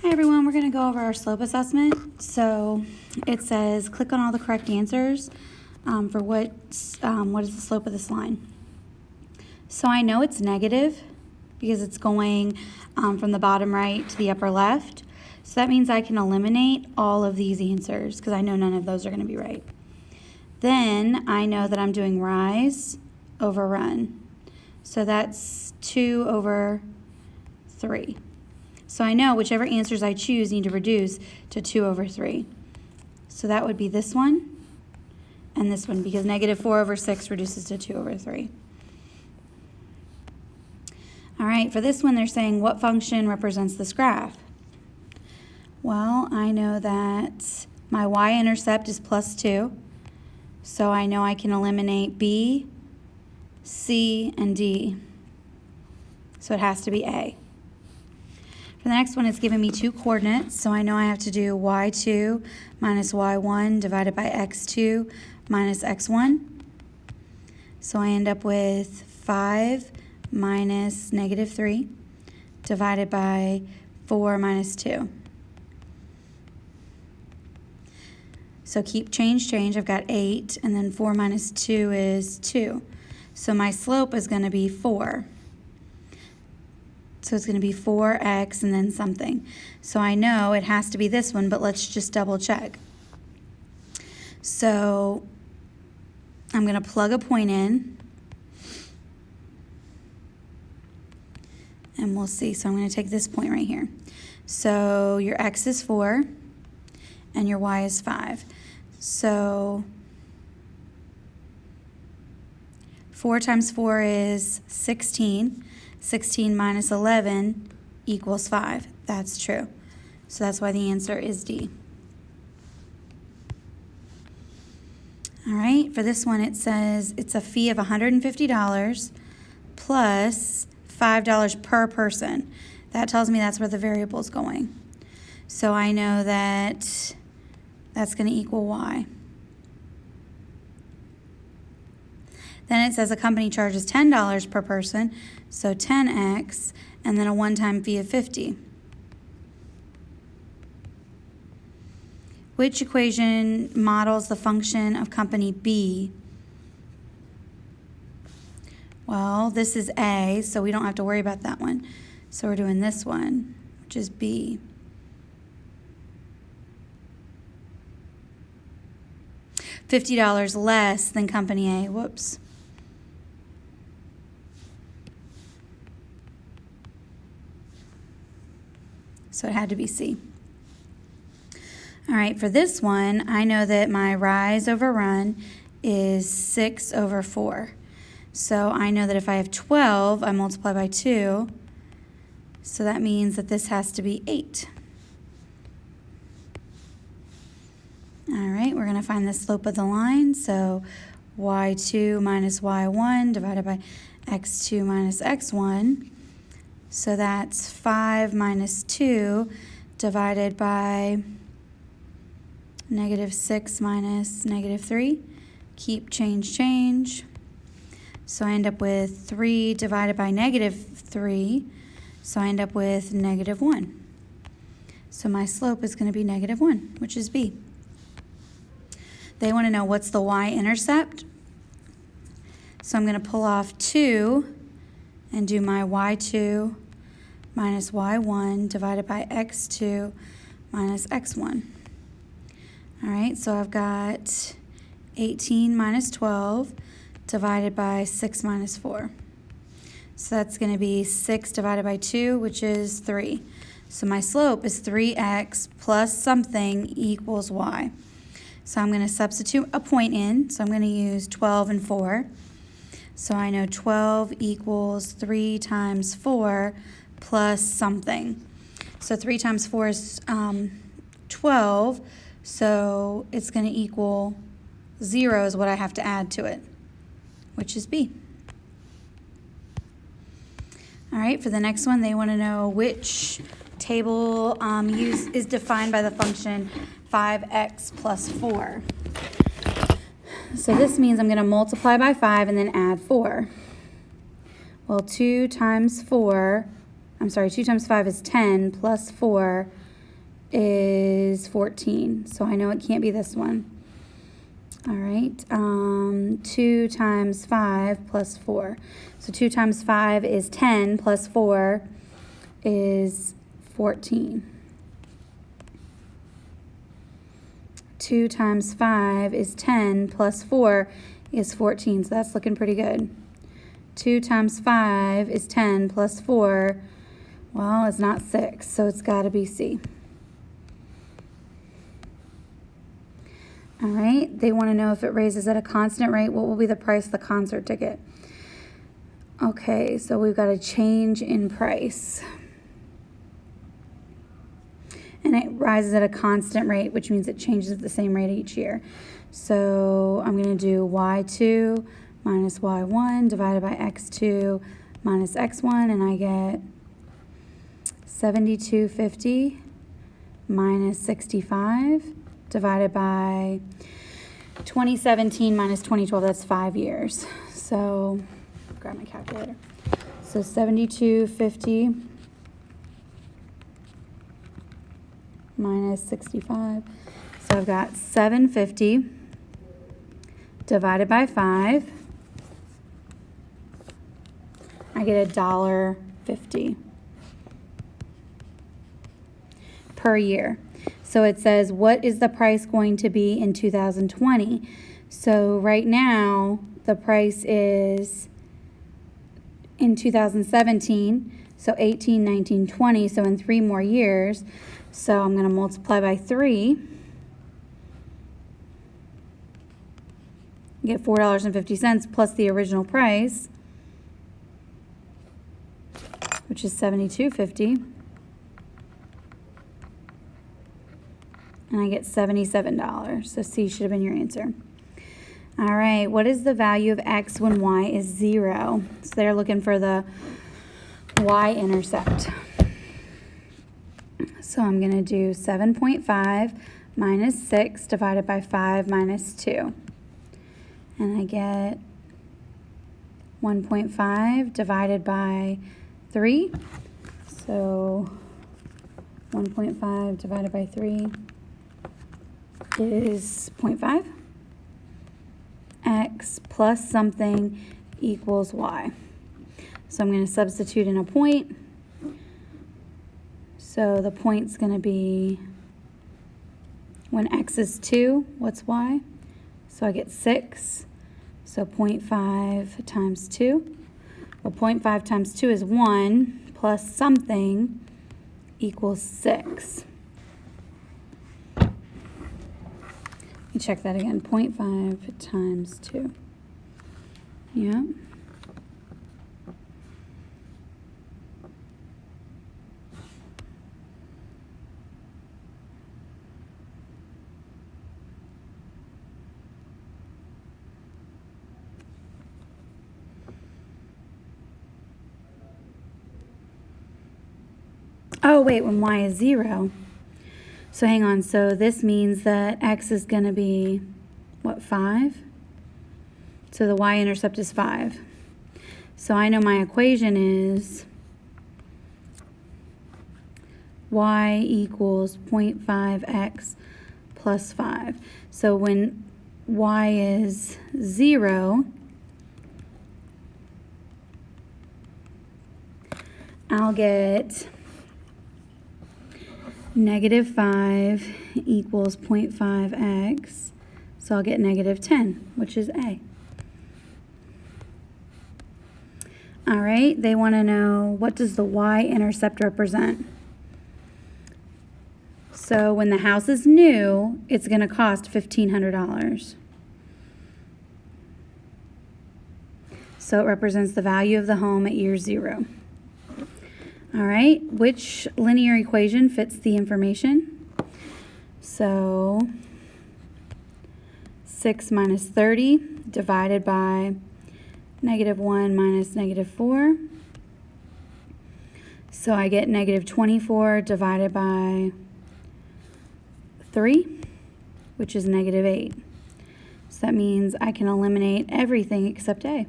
Hi everyone, we're going to go over our slope assessment. So it says click on all the correct answers for what is the slope of this line. So I know it's negative because it's going from the bottom right to the upper left. So that means I can eliminate all of these answers because I know none of those are going to be right. Then I know that I'm doing rise over run. So that's 2 over 3. So I know whichever answers I choose need to reduce to 2 over 3. So that would be this one and this one because negative 4 over 6 reduces to 2 over 3. All right, for this one they're saying what function represents this graph? Well, I know that my y-intercept is +2. So I know I can eliminate B, C, and D. So it has to be A. For the next one, it's giving me 2 coordinates, so I know I have to do y2 minus y1 divided by x2 minus x1. So I end up with 5 minus negative 3 divided by 4 minus 2. So keep change. I've got 8, and then 4 minus 2 is 2. So my slope is going to be 4. So it's going to be 4x and then something. So I know it has to be this one, but let's just double check. So I'm going to plug a point in, and we'll see. So I'm going to take this point right here. So your x is 4, and your y is 5. So 4 times 4 is 16. 16 minus 11 equals 5. That's true. So that's why the answer is D. All right, for this one it says it's a fee of $150 plus $5 per person. That tells me that's where the variable is going. So I know that that's going to equal Y. Then it says a company charges $10 per person, so 10x, and then a one-time fee of $50. Which equation models the function of company B? Well, this is A, so we don't have to worry about that one. So we're doing this one, which is B. $50 less than company A. Whoops. So it had to be C. All right, for this one, I know that my rise over run is 6 over 4. So I know that if I have 12, I multiply by 2. So that means that this has to be 8. All right, we're going to find the slope of the line. So y2 minus y1 divided by x2 minus x1. So that's 5 minus 2 divided by negative 6 minus negative 3. Keep change. So I end up with 3 divided by negative 3. So I end up with negative 1. So my slope is going to be negative 1, which is B. They want to know what's the y-intercept. So I'm going to pull off 2 and do my y2 minus y1 divided by x2 minus x1. All right, so I've got 18 minus 12 divided by 6 minus 4. So that's going to be 6 divided by 2, which is 3. So my slope is 3x plus something equals y. So I'm going to substitute a point in. So I'm going to use 12 and 4. So I know 12 equals 3 times 4 plus something. So 3 times 4 is 12. So it's going to equal 0 is what I have to add to it, which is B. All right, for the next one, they want to know which table is defined by the function 5x plus 4. So this means I'm going to multiply by 5 and then add 4. Well, 2 times 5 is 10 plus 4 is 14. So I know it can't be this one. All right, 2 times 5 plus 4. So 2 times 5 is 10 plus 4 is 14. 2 times 5 is 10 plus 4 is 14. So that's looking pretty good. 2 times 5 is 10 plus 4. Well, it's not 6, so it's got to be C. All right, they want to know if it raises at a constant rate, what will be the price of the concert ticket? Okay, so we've got a change in price. And it rises at a constant rate, which means it changes at the same rate each year. So I'm going to do y2 minus y1 divided by x2 minus x1, and I get 7250 minus 65 divided by 2017 minus 2012, that's 5 years. So, grab my calculator. So 7250 minus 65. So I've got 750 divided by 5. I get $1.50 per year. So it says, what is the price going to be in 2020? So right now, the price is in 2017, so 18, 19, 20, so in 3 more years. So I'm going to multiply by 3. Get $4.50 plus the original price, which is $72.50. And I get $77. So C should have been your answer. All right, what is the value of x when y is 0? So they're looking for the y-intercept. So I'm going to do 7.5 minus 6 divided by 5 minus 2. And I get 1.5 divided by 3. So 1.5 divided by 3 is 0.5. X plus something equals y. So I'm going to substitute in a point. So the point's going to be when x is 2, what's y? So I get 6. So 0.5 times 2. Well, 0.5 times 2 is 1 plus something equals 6. Let me check that again. 0.5 times 2. Yeah. Oh, wait, when y is 0. So hang on, so this means that x is going to be, what, 5? So the y-intercept is 5. So I know my equation is y equals 0.5x plus 5. So when y is 0, I'll get negative 5 equals 0.5x. So I'll get negative 10, which is A. All right, they want to know, what does the y-intercept represent? So when the house is new, it's going to cost $1,500. So it represents the value of the home at year 0. All right, which linear equation fits the information? So 6 minus 30 divided by negative 1 minus negative 4. So I get negative 24 divided by 3, which is negative 8. So that means I can eliminate everything except A.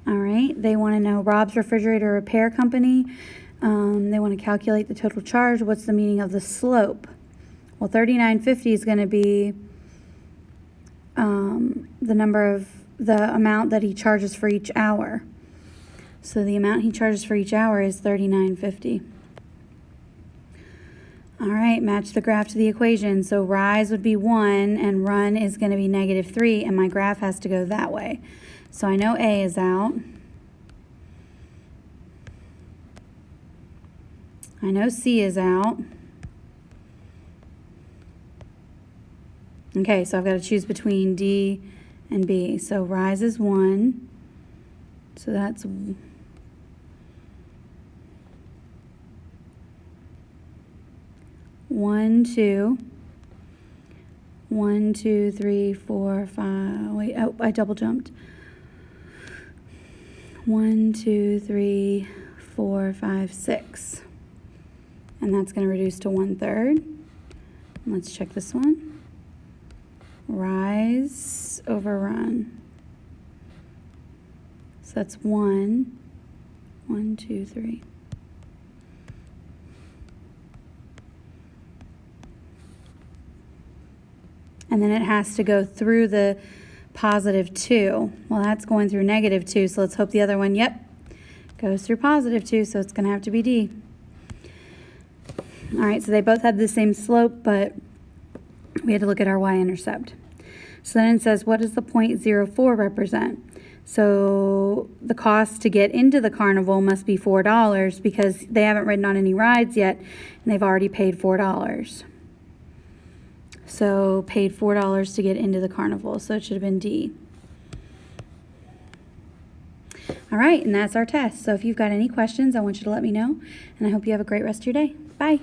All right, they want to know Rob's Refrigerator Repair Company. They want to calculate the total charge. What's the meaning of the slope? Well, 3950 is going to be the amount that he charges for each hour. So the amount he charges for each hour is 3950. All right, match the graph to the equation. So rise would be 1 and run is going to be -3, and my graph has to go that way. So I know A is out. I know C is out. Okay, so I've got to choose between D and B. So rise is 1. So that's 1, 2. 1, 2, 3, 4, 5. Wait, oh, I double jumped. 1, 2, 3, 4, 5, 6. And that's going to reduce to 1/3. Let's check this one. Rise over run. So that's 1, 1, 2, 3. And then it has to go through the +2. Well, that's going through -2, so let's hope the other one, yep, goes through +2, so it's going to have to be D. All right, so they both have the same slope, but we had to look at our y-intercept. So then it says, what does the 0.04 represent? So the cost to get into the carnival must be $4 because they haven't ridden on any rides yet, and they've already paid $4. So paid $4 to get into the carnival, so it should have been D. All right, and that's our test. So if you've got any questions, I want you to let me know, and I hope you have a great rest of your day. Bye.